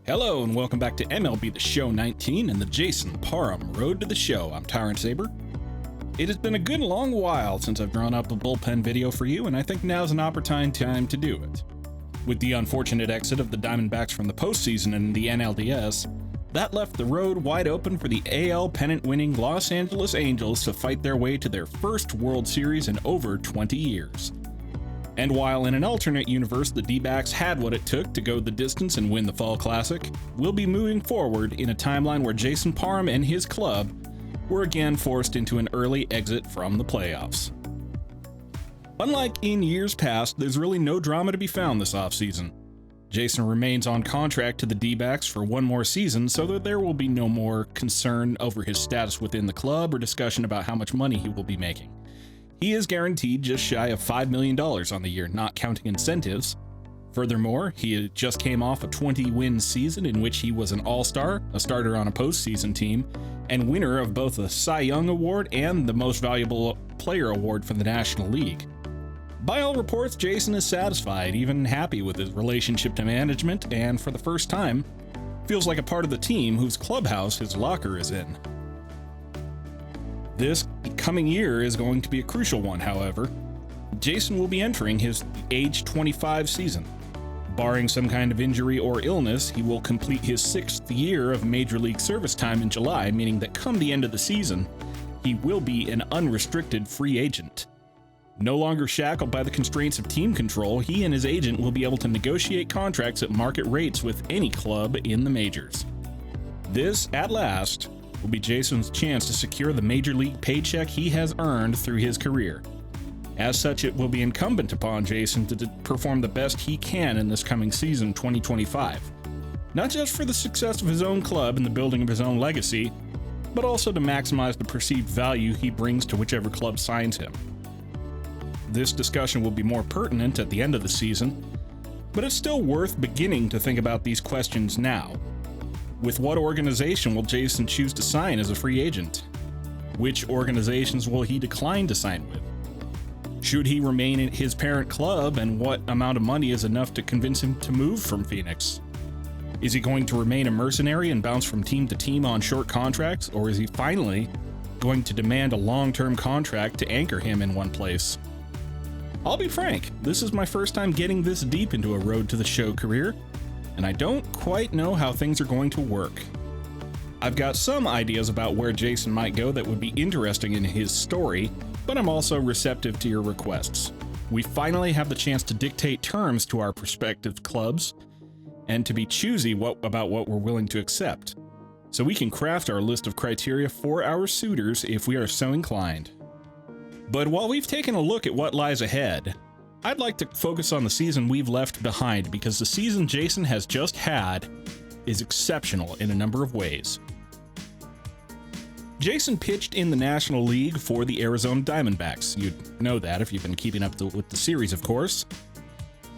Hello and welcome back to MLB The Show 19 and the Jason Parham Road to the Show. I'm Tyrant Saber. It has been a good long while since I've drawn up a bullpen video for you, and I think now's an opportune time to do it. With the unfortunate exit of the Diamondbacks from the postseason and the NLDS, that left the road wide open for the AL pennant-winning Los Angeles Angels to fight their way to their first World Series in over 20 years. And while in an alternate universe the D-backs had what it took to go the distance and win the Fall Classic, we'll be moving forward in a timeline where Jason Parham and his club were again forced into an early exit from the playoffs. Unlike in years past, there's really no drama to be found this offseason. Jason remains on contract to the D-backs for one more season, so that there will be no more concern over his status within the club or discussion about how much money he will be making. He is guaranteed just shy of $5 million on the year, not counting incentives. Furthermore, he just came off a 20-win season in which he was an all-star, a starter on a postseason team, and winner of both the Cy Young Award and the Most Valuable Player Award from the National League. By all reports, Jason is satisfied, even happy with his relationship to management, and for the first time, feels like a part of the team whose clubhouse his locker is in. This coming year is going to be a crucial one, however. Jason will be entering his age 25 season. Barring some kind of injury or illness, he will complete his 6th year of Major League service time in July, meaning that come the end of the season, he will be an unrestricted free agent. No longer shackled by the constraints of team control, he and his agent will be able to negotiate contracts at market rates with any club in the majors. This, at last, will be Jason's chance to secure the major league paycheck he has earned through his career. As such, it will be incumbent upon Jason to perform the best he can in this coming season 2025. Not just for the success of his own club and the building of his own legacy, but also to maximize the perceived value he brings to whichever club signs him. This discussion will be more pertinent at the end of the season, but it's still worth beginning to think about these questions now. With what organization will Jason choose to sign as a free agent? Which organizations will he decline to sign with? Should he remain at his parent club, and what amount of money is enough to convince him to move from Phoenix? Is he going to remain a mercenary and bounce from team to team on short contracts, or is he finally going to demand a long-term contract to anchor him in one place? I'll be frank, this is my first time getting this deep into a road to the show career, and I don't quite know how things are going to work. I've got some ideas about where Jason might go that would be interesting in his story, but I'm also receptive to your requests. We finally have the chance to dictate terms to our prospective clubs and to be choosy about what we're willing to accept, so we can craft our list of criteria for our suitors if we are so inclined. But while we've taken a look at what lies ahead, I'd like to focus on the season we've left behind, because the season Jason has just had is exceptional in a number of ways. Jason pitched in the National League for the Arizona Diamondbacks. You'd know that if you've been keeping up with the series, of course.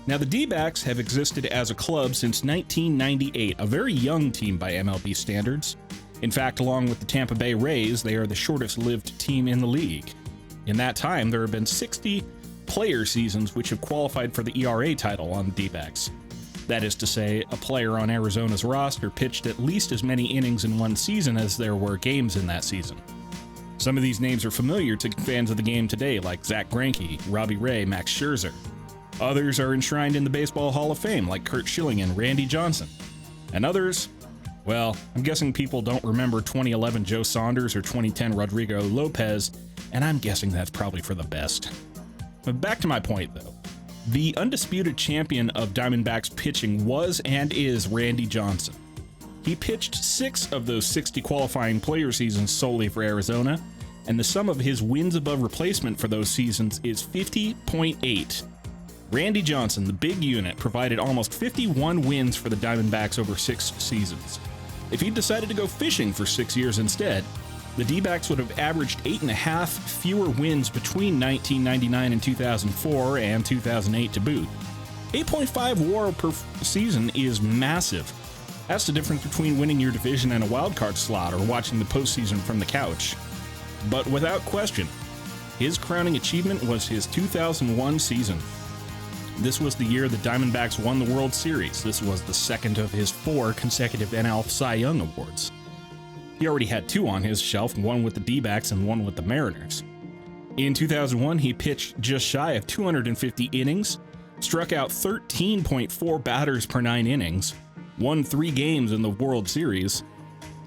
Now, the D-backs have existed as a club since 1998, a very young team by MLB standards. In fact, along with the Tampa Bay Rays, they are the shortest-lived team in the league. In that time, there have been 60 player seasons which have qualified for the ERA title on the D-backs. That is to say, a player on Arizona's roster pitched at least as many innings in one season as there were games in that season. Some of these names are familiar to fans of the game today, like Zach Greinke, Robbie Ray, Max Scherzer. Others are enshrined in the Baseball Hall of Fame, like Curt Schilling and Randy Johnson. And others, well, I'm guessing people don't remember 2011 Joe Saunders or 2010 Rodrigo Lopez, and I'm guessing that's probably for the best. But back to my point, though. The undisputed champion of Diamondbacks pitching was and is Randy Johnson. He pitched 6 of those 60 qualifying player seasons solely for Arizona, and the sum of his wins above replacement for those seasons is 50.8. Randy Johnson, the big unit, provided almost 51 wins for the Diamondbacks over 6 seasons. If he'd decided to go fishing for 6 years instead, the D-backs would have averaged 8.5 fewer wins between 1999 and 2004 and 2008 to boot. 8.5 WAR per season is massive. That's the difference between winning your division and a wildcard slot or watching the postseason from the couch. But without question, his crowning achievement was his 2001 season. This was the year the Diamondbacks won the World Series. This was the second of his 4 consecutive NL Cy Young Awards. He already had 2 on his shelf, one with the D-backs and one with the Mariners. In 2001, he pitched just shy of 250 innings, struck out 13.4 batters per 9 innings, won 3 games in the World Series.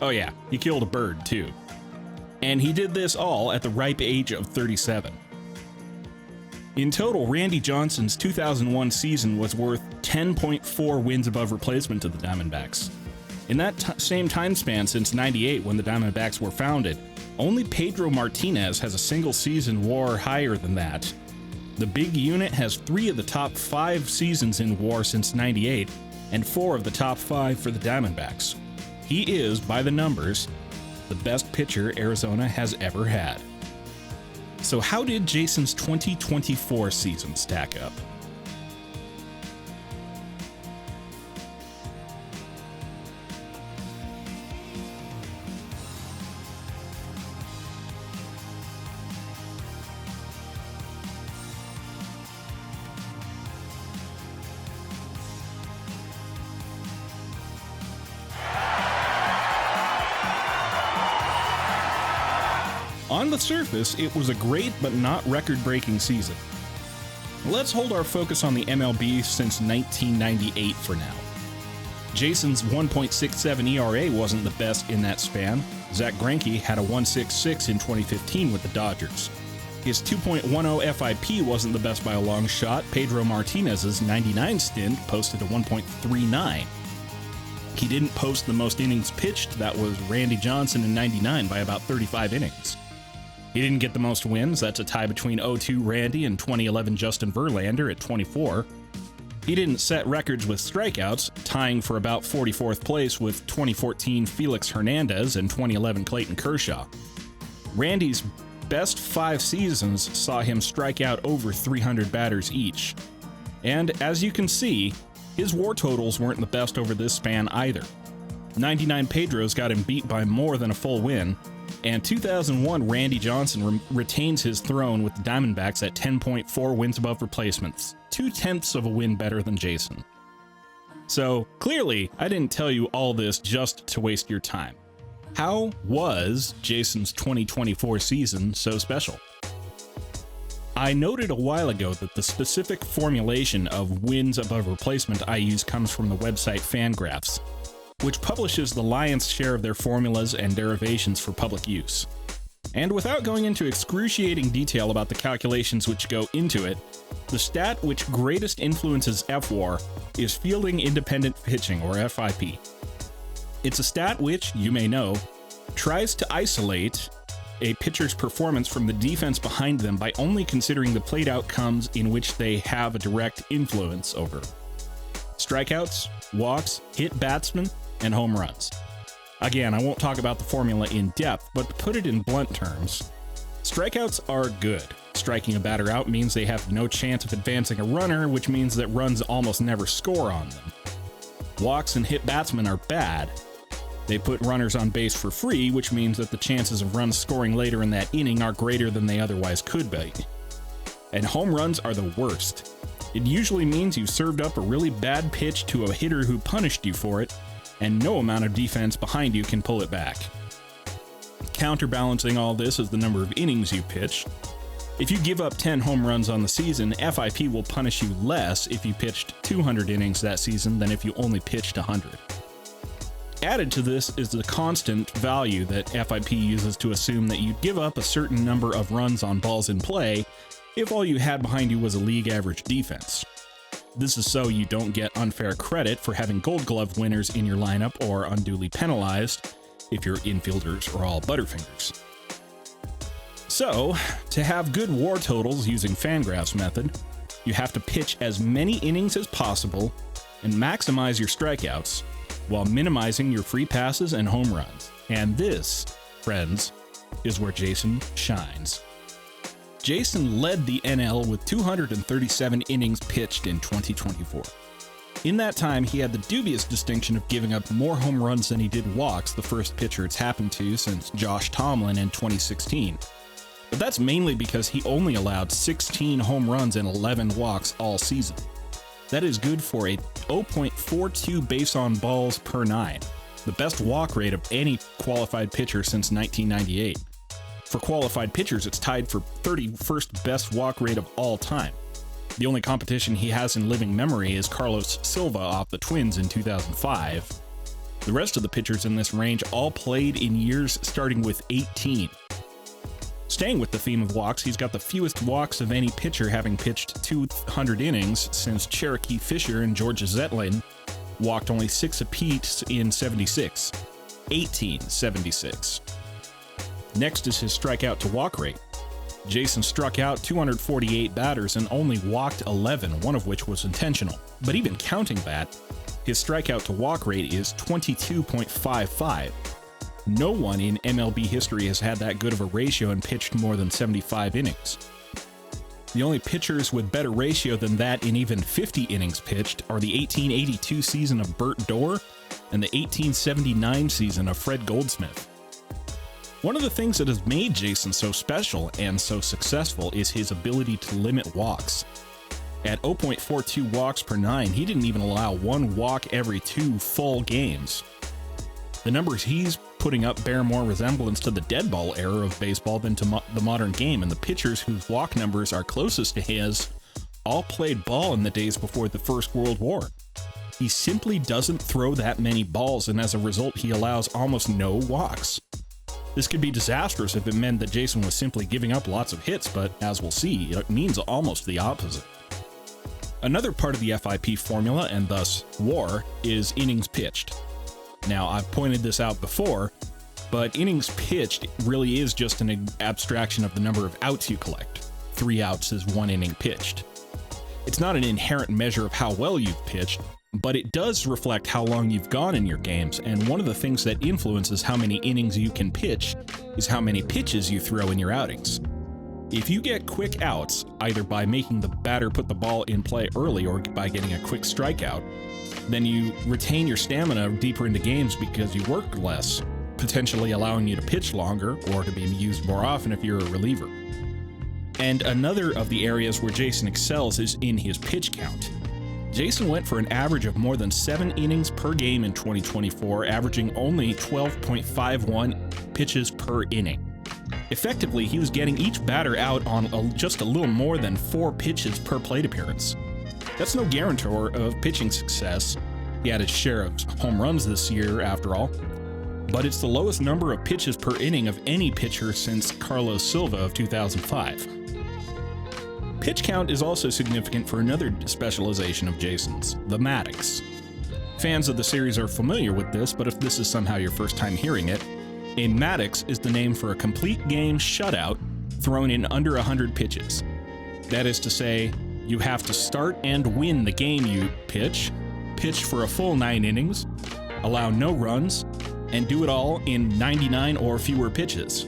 Oh yeah, he killed a bird too. And he did this all at the ripe age of 37. In total, Randy Johnson's 2001 season was worth 10.4 wins above replacement to the Diamondbacks. In that same time span since '98, when the Diamondbacks were founded, only Pedro Martinez has a single season WAR higher than that. The big unit has 3 of the top 5 seasons in WAR since '98, and 4 of the top 5 for the Diamondbacks. He is, by the numbers, the best pitcher Arizona has ever had. So how did Jason's 2024 season stack up? On the surface, it was a great but not record-breaking season. Let's hold our focus on the MLB since 1998 for now. Jason's 1.67 ERA wasn't the best in that span. Zach Greinke had a 1.66 in 2015 with the Dodgers. His 2.10 FIP wasn't the best by a long shot. Pedro Martinez's 99 stint posted a 1.39. He didn't post the most innings pitched. That was Randy Johnson in 99 by about 35 innings. He didn't get the most wins. That's a tie between 02 Randy and 2011 Justin Verlander at 24. He didn't set records with strikeouts, tying for about 44th place with 2014 Felix Hernandez and 2011 Clayton Kershaw. Randy's best 5 seasons saw him strike out over 300 batters each. And as you can see, his WAR totals weren't the best over this span either. 99 Pedro's got him beat by more than a full win, and 2001 Randy Johnson retains his throne with the Diamondbacks at 10.4 wins above replacements, 0.2 of a win better than Jason. So clearly, I didn't tell you all this just to waste your time. How was Jason's 2024 season so special? I noted a while ago that the specific formulation of wins above replacement I use comes from the website Fangraphs, which publishes the lion's share of their formulas and derivations for public use. And without going into excruciating detail about the calculations which go into it, the stat which greatest influences FWAR is fielding independent pitching, or FIP. It's a stat which, you may know, tries to isolate a pitcher's performance from the defense behind them by only considering the plate outcomes in which they have a direct influence over. Strikeouts, walks, hit batsmen, and home runs. Again, I won't talk about the formula in depth, but to put it in blunt terms, strikeouts are good. Striking a batter out means they have no chance of advancing a runner, which means that runs almost never score on them. Walks and hit batsmen are bad. They put runners on base for free, which means that the chances of runs scoring later in that inning are greater than they otherwise could be. And home runs are the worst. It usually means you served up a really bad pitch to a hitter who punished you for it, and no amount of defense behind you can pull it back. Counterbalancing all this is the number of innings you pitch. If you give up 10 home runs on the season, FIP will punish you less if you pitched 200 innings that season than if you only pitched 100. Added to this is the constant value that FIP uses to assume that you'd give up a certain number of runs on balls in play if all you had behind you was a league average defense. This is so you don't get unfair credit for having Gold Glove winners in your lineup or unduly penalized if your infielders are all Butterfingers. So, to have good WAR totals using Fangraphs method, you have to pitch as many innings as possible and maximize your strikeouts while minimizing your free passes and home runs. And this, friends, is where Jason shines. Jason led the NL with 237 innings pitched in 2024. In that time, he had the dubious distinction of giving up more home runs than he did walks, the first pitcher it's happened to since Josh Tomlin in 2016. But that's mainly because he only allowed 16 home runs and 11 walks all season. That is good for a 0.42 base on balls per 9, the best walk rate of any qualified pitcher since 1998. For qualified pitchers, it's tied for 31st best walk rate of all time. The only competition he has in living memory is Carlos Silva off the Twins in 2005. The rest of the pitchers in this range all played in years starting with 18. Staying with the theme of walks, he's got the fewest walks of any pitcher, having pitched 200 innings since Cherokee Fisher and George Zetlin walked only 6 apiece in 1876. Next is his strikeout to walk rate. Jason struck out 248 batters and only walked 11, one of which was intentional. But even counting that, his strikeout to walk rate is 22.55. No one in MLB history has had that good of a ratio and pitched more than 75 innings. The only pitchers with better ratio than that in even 50 innings pitched are the 1882 season of Bert Dorr and the 1879 season of Fred Goldsmith. One of the things that has made Jason so special and so successful is his ability to limit walks. At 0.42 walks per 9, he didn't even allow one walk every 2 full games. The numbers he's putting up bear more resemblance to the dead ball era of baseball than to the modern game, and the pitchers whose walk numbers are closest to his all played ball in the days before the First World War. He simply doesn't throw that many balls, and as a result, he allows almost no walks. This could be disastrous if it meant that Jason was simply giving up lots of hits, but as we'll see, it means almost the opposite. Another part of the FIP formula, and thus WAR, is innings pitched. Now, I've pointed this out before, but innings pitched really is just an abstraction of the number of outs you collect. 3 outs is 1 inning pitched. It's not an inherent measure of how well you've pitched, but it does reflect how long you've gone in your games, and one of the things that influences how many innings you can pitch is how many pitches you throw in your outings. If you get quick outs, either by making the batter put the ball in play early or by getting a quick strikeout, then you retain your stamina deeper into games because you work less, potentially allowing you to pitch longer or to be used more often if you're a reliever. And another of the areas where Jason excels is in his pitch count. Jason went for an average of more than 7 innings per game in 2024, averaging only 12.51 pitches per inning. Effectively, he was getting each batter out on just a little more than 4 pitches per plate appearance. That's no guarantor of pitching success. He had his share of home runs this year, after all, but it's the lowest number of pitches per inning of any pitcher since Carlos Silva of 2005. Pitch count is also significant for another specialization of Jason's, the Maddux. Fans of the series are familiar with this, but if this is somehow your first time hearing it, a Maddux is the name for a complete game shutout thrown in under 100 pitches. That is to say, you have to start and win the game you pitch for a full 9 innings, allow no runs, and do it all in 99 or fewer pitches.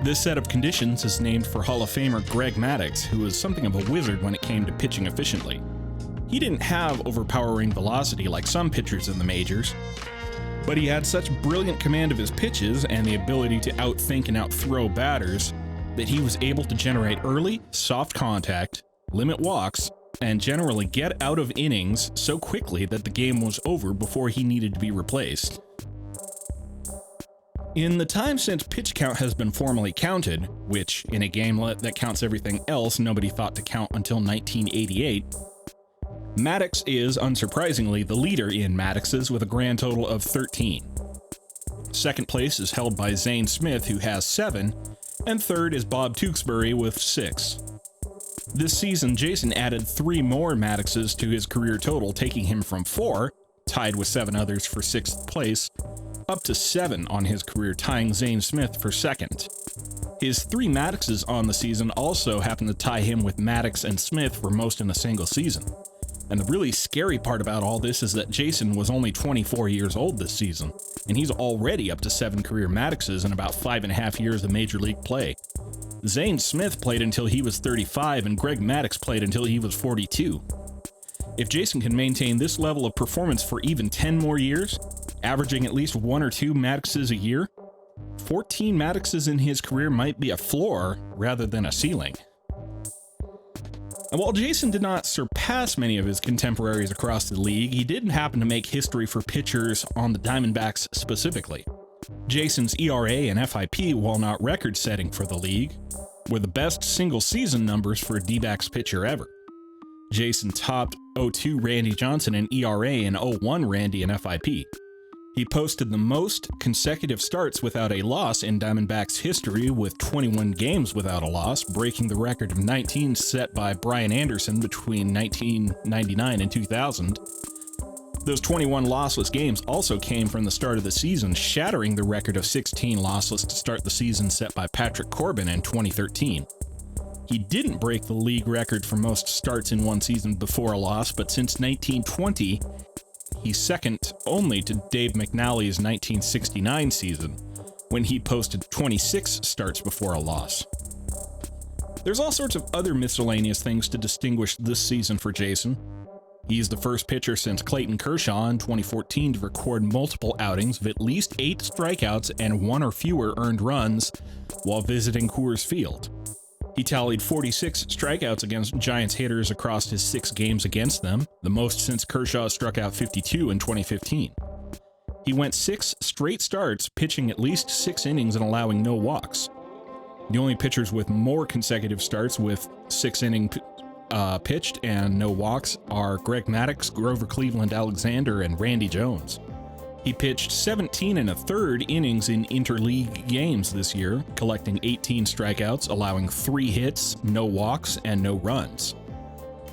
This set of conditions is named for Hall of Famer Greg Maddux, who was something of a wizard when it came to pitching efficiently. He didn't have overpowering velocity like some pitchers in the majors, but he had such brilliant command of his pitches and the ability to outthink and outthrow batters that he was able to generate early, soft contact, limit walks, and generally get out of innings so quickly that the game was over before he needed to be replaced. In the time since pitch count has been formally counted, which in a game that counts everything else nobody thought to count until 1988, Maddux is, unsurprisingly, the leader in Madduxes with a grand total of 13. Second place is held by Zane Smith, who has 7, and third is Bob Tewksbury with 6. This season, Jason added 3 more Madduxes to his career total, taking him from 4, tied with 7 others for 6th place, up to 7 on his career, tying Zane Smith for 2nd. His 3 Madduxes on the season also happen to tie him with Maddux and Smith for most in a single season. And the really scary part about all this is that Jason was only 24 years old this season, and he's already up to 7 career Madduxes in about 5.5 years of Major League play. Zane Smith played until he was 35, and Greg Maddux played until he was 42. If Jason can maintain this level of performance for even 10 more years, averaging at least 1 or 2 Madduxes a year, 14 Madduxes in his career might be a floor rather than a ceiling. And while Jason did not surpass many of his contemporaries across the league, he did happen to make history for pitchers on the Diamondbacks specifically. Jason's ERA and FIP, while not record-setting for the league, were the best single-season numbers for a D-backs pitcher ever. Jason topped 0-2 Randy Johnson in ERA and 0-1 Randy in FIP. He posted the most consecutive starts without a loss in Diamondbacks history with 21 games without a loss, breaking the record of 19 set by Brian Anderson between 1999 and 2000. Those 21 lossless games also came from the start of the season, shattering the record of 16 lossless to start the season set by Patrick Corbin in 2013. He didn't break the league record for most starts in one season before a loss, but since 1920, he's second only to Dave McNally's 1969 season, when he posted 26 starts before a loss. There's all sorts of other miscellaneous things to distinguish this season for Jason. He's the first pitcher since Clayton Kershaw in 2014 to record multiple outings of at least 8 strikeouts and 1 or fewer earned runs while visiting Coors Field. He tallied 46 strikeouts against Giants hitters across his 6 games against them, the most since Kershaw struck out 52 in 2015. He went 6 straight starts, pitching at least 6 innings and allowing no walks. The only pitchers with more consecutive starts with 6 innings pitched and no walks are Greg Maddux, Grover Cleveland Alexander, and Randy Jones. He pitched 17 1/3 innings in interleague games this year, collecting 18 strikeouts, allowing 3 hits, no walks, and no runs.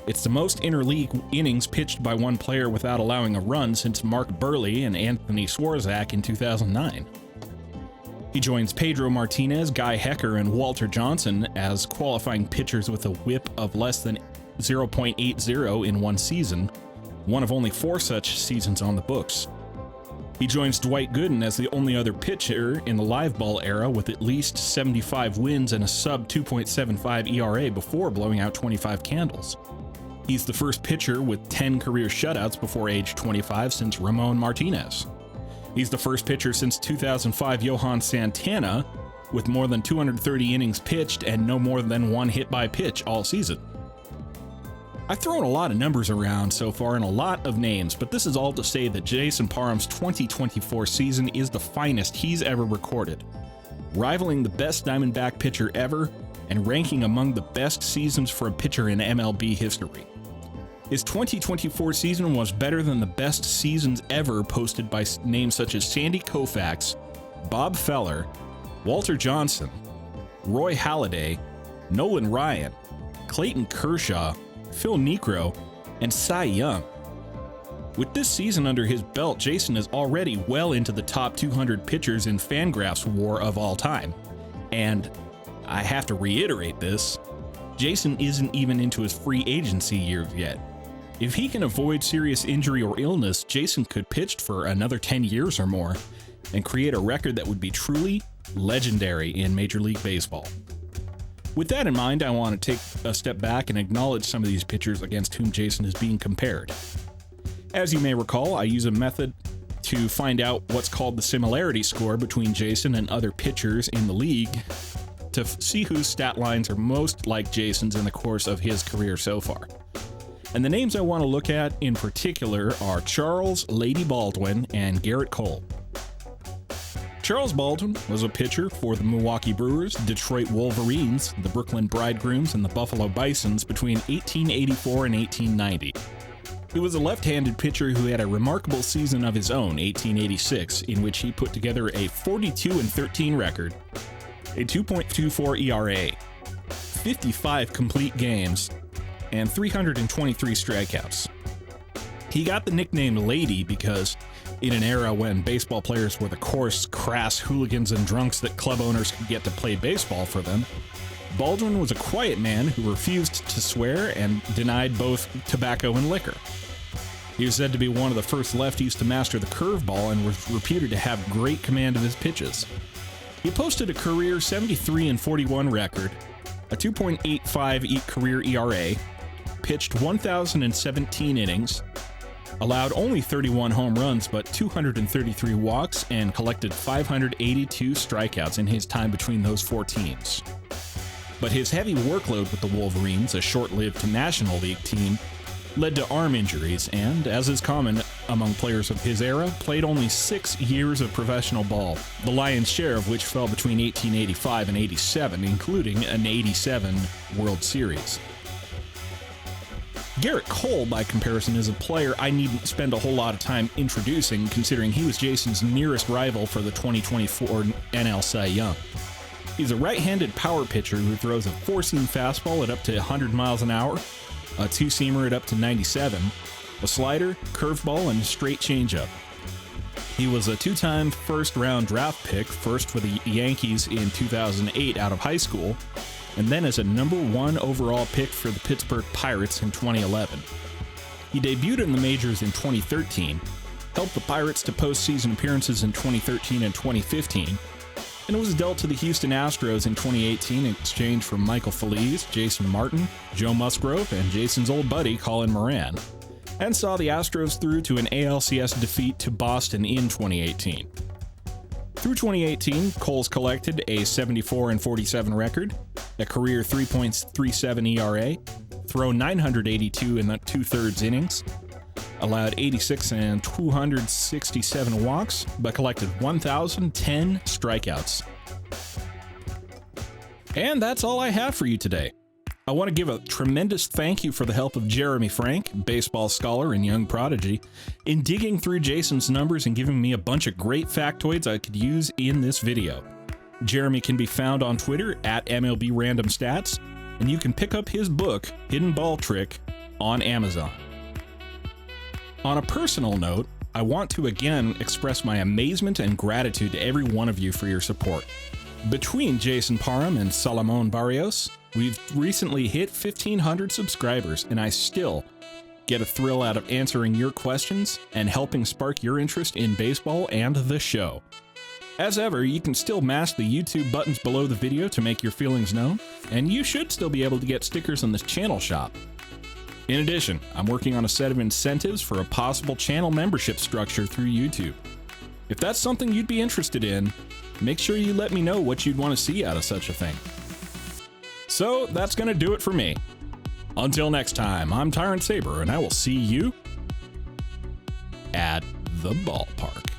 It's the most interleague innings pitched by one player without allowing a run since Mark Burley and Anthony Swarzak in 2009. He joins Pedro Martinez, Guy Hecker, and Walter Johnson as qualifying pitchers with a whip of less than 0.80 in one season, one of only 4 such seasons on the books. He joins Dwight Gooden as the only other pitcher in the live ball era with at least 75 wins and a sub 2.75 ERA before blowing out 25 candles. He's the first pitcher with 10 career shutouts before age 25 since Ramon Martinez. He's the first pitcher since 2005 Johan Santana with more than 230 innings pitched and no more than 1 hit by pitch all season. I've thrown a lot of numbers around so far and a lot of names, but this is all to say that Jason Parham's 2024 season is the finest he's ever recorded, rivaling the best Diamondback pitcher ever and ranking among the best seasons for a pitcher in MLB history. His 2024 season was better than the best seasons ever posted by names such as Sandy Koufax, Bob Feller, Walter Johnson, Roy Halladay, Nolan Ryan, Clayton Kershaw, Phil Niekro, and Cy Young. With this season under his belt, Jason is already well into the top 200 pitchers in Fangraphs war of all time. And I have to reiterate this, Jason isn't even into his free agency years yet. If he can avoid serious injury or illness, Jason could pitch for another 10 years or more and create a record that would be truly legendary in Major League Baseball. With that in mind, I want to take a step back and acknowledge some of these pitchers against whom Jason is being compared. As you may recall, I use a method to find out what's called the similarity score between Jason and other pitchers in the league to see whose stat lines are most like Jason's in the course of his career so far. And the names I want to look at in particular are Charles Lady Baldwin and Garrett Cole. Charles Baldwin was a pitcher for the Milwaukee Brewers, Detroit Wolverines, the Brooklyn Bridegrooms, and the Buffalo Bisons between 1884 and 1890. He was a left-handed pitcher who had a remarkable season of his own, 1886, in which he put together a 42-13 record, a 2.24 ERA, 55 complete games, and 323 strikeouts. He got the nickname Lady because in an era when baseball players were the coarse, crass hooligans and drunks that club owners could get to play baseball for them, Baldwin was a quiet man who refused to swear and denied both tobacco and liquor. He was said to be one of the first lefties to master the curveball and was reputed to have great command of his pitches. He posted a career 73-41 record, a 2.85 career ERA, pitched 1,017 innings, allowed only 31 home runs but 233 walks, and collected 582 strikeouts in his time between those 4 teams. but his heavy workload with the Wolverines, a short-lived National League team, led to arm injuries and, as is common among players of his era, played only 6 years of professional ball, the lion's share of which fell between 1885 and 87, including an 87 World Series. Garrett Cole, by comparison, is a player I needn't spend a whole lot of time introducing, considering he was Jason's nearest rival for the 2024 NL Cy Young. He's a right-handed power pitcher who throws a four-seam fastball at up to 100 miles an hour, a two-seamer at up to 97, a slider, curveball, and a straight changeup. He was a two-time first-round draft pick, first for the Yankees in 2008 out of high school, and then as a number 1 overall pick for the Pittsburgh Pirates in 2011. He debuted in the majors in 2013, helped the Pirates to postseason appearances in 2013 and 2015, and was dealt to the Houston Astros in 2018 in exchange for Michael Feliz, Jason Martin, Joe Musgrove, and Jason's old buddy Colin Moran, and saw the Astros through to an ALCS defeat to Boston in 2018. Through 2018, Cole's collected a 74-47 record, a career 3.37 ERA, thrown 982 in the 2/3 innings, allowed 86 and 267 walks, but collected 1,010 strikeouts. And that's all I have for you today. I want to give a tremendous thank you for the help of Jeremy Frank, baseball scholar and young prodigy, in digging through Jason's numbers and giving me a bunch of great factoids I could use in this video. Jeremy can be found on Twitter at MLB Random Stats, and you can pick up his book, Hidden Ball Trick, on Amazon. On a personal note, I want to again express my amazement and gratitude to every one of you for your support. Between Jason Parham and Salomon Barrios, we've recently hit 1,500 subscribers, and I still get a thrill out of answering your questions and helping spark your interest in baseball and the show. As ever, you can still mash the YouTube buttons below the video to make your feelings known, and you should still be able to get stickers on this channel shop. In addition, I'm working on a set of incentives for a possible channel membership structure through YouTube. If that's something you'd be interested in, make sure you let me know what you'd want to see out of such a thing. So that's going to do it for me. Until next time, I'm Tyrant Saber, and I will see you at the ballpark.